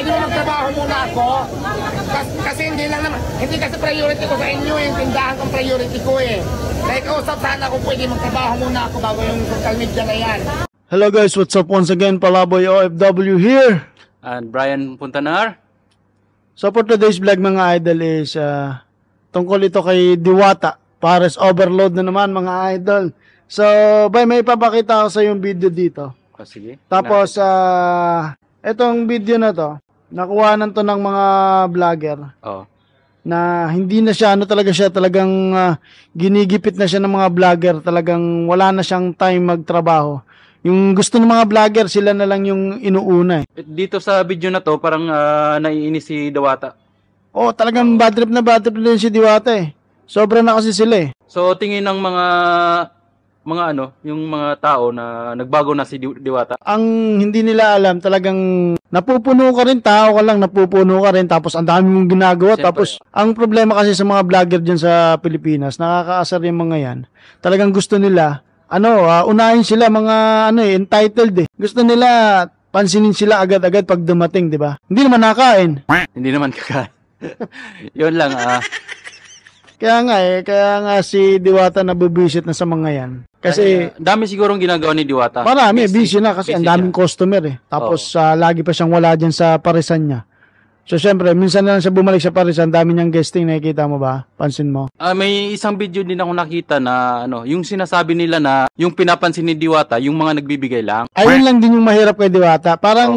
pwede mo magtrabaho muna ako. Kasi hindi lang naman, hindi kasi priority ko sa inyo yung tindahan kong priority ko eh. Naikausap sana kung pwede magtrabaho muna ako bago yung social media na yan. Hello guys, what's up once again? Palaboy OFW here. And Brian Puntanar. So for today's vlog mga idol is tungkol ito kay Diwata. Pares overload na naman mga idol. So, may papakita ako sa yung video dito. Oh, sige. Tapos, etong video na to, nakuhanan to ng mga vlogger. Oh. Na hindi na siya, talagang ginigipit na siya ng mga vlogger. Talagang wala na siyang time magtrabaho. Yung gusto ng mga vlogger, sila na lang yung inuuna eh. Dito sa video na to, parang naiinis si Diwata. Oh, talagang bad trip din si Diwata eh. Sobra na kasi sila eh. So, tingin ng mga yung mga tao na nagbago na si Diwata. Ang hindi nila alam, talagang napupuno ka rin, tao ka lang, napupuno ka rin, tapos ang dami mong ginagawa. Siyempre. Tapos, ang problema kasi sa mga vlogger dyan sa Pilipinas, nakakaasar yung mga yan. Talagang gusto nila, unahin sila mga, entitled eh. Gusto nila, pansinin sila agad-agad pag dumating, di ba? Hindi naman nakain. Hindi naman kakain. Yun lang, Kaya nga si Diwata nabubisit na sa mga yan. Kasi dami sigurong ginagawa ni Diwata. Marami, busy na kasi ang daming customer eh. Tapos lagi pa siyang wala dyan sa parisan niya. So syempre, minsan na lang siya bumalik sa parisan, dami niyang guesting, nakikita mo ba? Pansin mo? May isang video din ako nakita na yung sinasabi nila na yung pinapansin ni Diwata, yung mga nagbibigay lang. Ayun lang din yung mahirap kay Diwata. Parang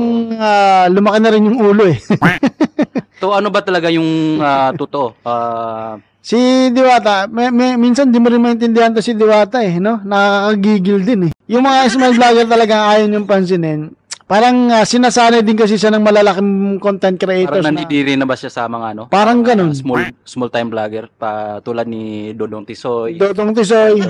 lumaki na rin yung ulo eh. So ano ba talaga yung totoo? Si Diwata, minsan di mo rin maintindihan to si Diwata eh, no? Nakakagigil din eh. Yung mga small vlogger talagang ayaw yung pansinin. Parang sinasanay din kasi siya ng malalaking content creators. Parang nandidiri na ba siya sa mga Parang ganun. Small time vlogger tulad ni Dodong Tisoy. Dodong Tisoy.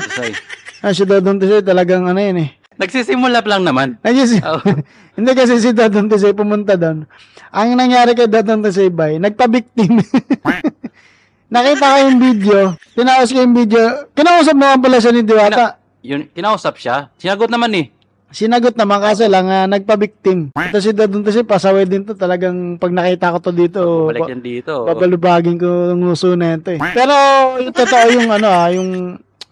Si Dodong Tisoy talagang yun eh. Nagsisimula lang naman. Hindi kasi si Dodong Tisoy pumunta doon. Ang nangyari kay Dodong Tisoy nagpa-victim. Nakita ko yung video, tinaos ko yung video, kinausap naman pala siya ni Diwata. Kinausap siya? Sinagot naman eh. Sinagot naman kasi lang nagpa-victim. Ito si Dodong Tisoy, pasaway din to. Talagang pag nakita ko to dito, balik yan dito. Babalubagin ko ng uso na ito eh. Pero yung totoo yung yung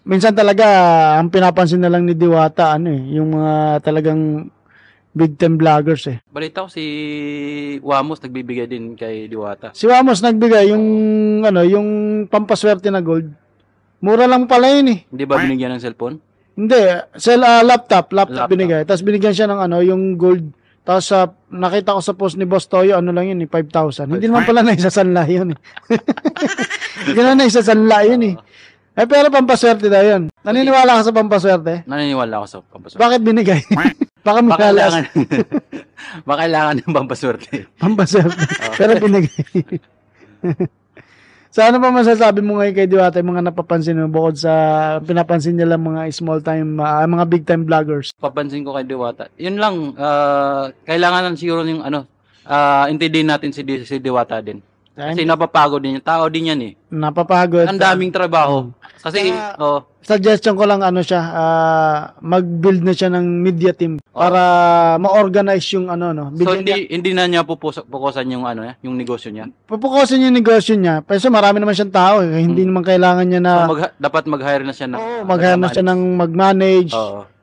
minsan talaga ang pinapansin na lang ni Diwata yung mga talagang big time vloggers eh. Balita ko si Wamos nagbibigay din kay Diwata. Si Wamos nagbigay yung pampaswerte na gold. Mura lang pala yun eh. Hindi ba binigyan ng cellphone? Hindi, laptop binigay. Tapos binigyan siya ng yung gold. Tapos nakita ko sa post ni Boss Toyo, lang yun 5,000. Hindi naman pala naisasanla yun eh. Hindi naman naisasanla yun eh. Pero pampaswerte daw yun. Naniniwala ka sa pampaswerte? Naniniwala ako sa pampaswerte. Bakit binigay? Baka kailangan ng pampaswerte. Pampaswerte. Pero binigay. So ano pa masasabi mo ngayon kay Diwata, yung mga napapansin mo bukod sa pinapansin niya lang mga small time, mga big time vloggers? Papansin ko kay Diwata. Yun lang, kailangan lang siguro yung intindihin natin si Diwata din. Kasi napapagod din yung tao din yan eh. Napapagod. Ang daming trabaho. Kasi, suggestion ko lang siya, mag-build na siya ng media team para ma-organize yung So hindi na niya pupukusan yung yung negosyo niya. Pupukusan yung negosyo niya. Pero marami naman siyang tao, hindi naman kailangan niya na dapat mag-hire na siya mag-hire na siya ng mag-manage,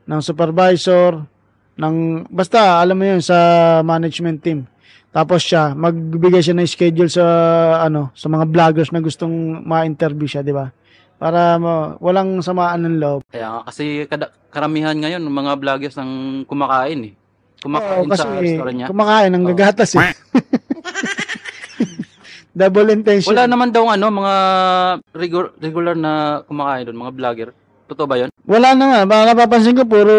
ng supervisor, basta alam mo yun sa management team. Tapos magbigay siya ng schedule sa mga vloggers na gustong ma-interview siya, di ba? Para walang samaan ng loob. Kaya kasi karamihan ngayon ng mga vloggers ang kumakain eh. Kumakain sa restaurant niya. Kumakain ng gagatas eh. Double intention. Wala naman daw mga regular na kumakain doon, mga vlogger. Totoo ba 'yon? Wala na nga. Napapansin ko puro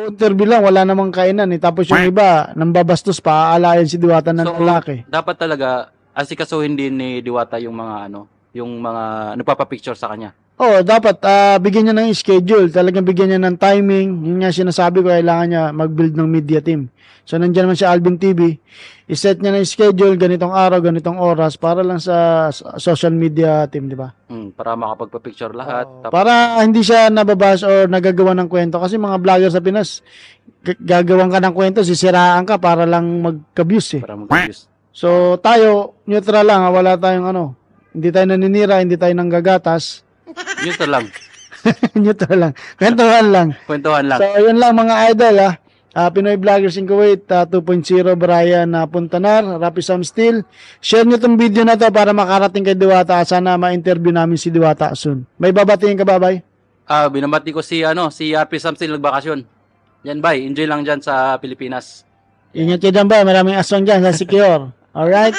interview lang, wala namang kainan eh. Tapos yung iba, nambabastos pa, aalayan si Diwata ng lalaki. Dapat talaga asikasuhin din ni Diwata yung mga yung mga nagpapapicture sa kanya. Dapat bigyan niya ng schedule, talagang bigyan niya ng timing. Yun nga sinasabi ko, kailangan niya mag-build ng media team. So nandiyan naman si Alvin TV, iset niya ng schedule, ganitong araw, ganitong oras, para lang sa social media team, di ba? Para makapagpa-picture lahat. Para hindi siya nababas or nagagawa ng kwento. Kasi mga vlogger sa Pinas, gagawan ka ng kwento, sisiraan ka para lang mag-abuse eh. Para mag-abuse. So, tayo, neutral lang, wala tayong ano, hindi tayo naninira, hindi tayo nanggagatas. Neutral lang. Neutral lang. Kwentuhan lang. Kwentuhan lang. So, yun lang mga idol, Pinoy Vloggers in Kuwait, 2.0, Brian Puntanar, Rapi Sam Steel. Share nyo tong video na to para makarating kay Diwata. Sana ma-interview namin si Diwata soon. May babatiin ka, babay? Binabati ko si Rapi Sam Steel nagbakasyon. Yan, bye. Enjoy lang dyan sa Pilipinas. Ingat kayo dyan ba? Maraming aswang dyan sa Secure. Alright?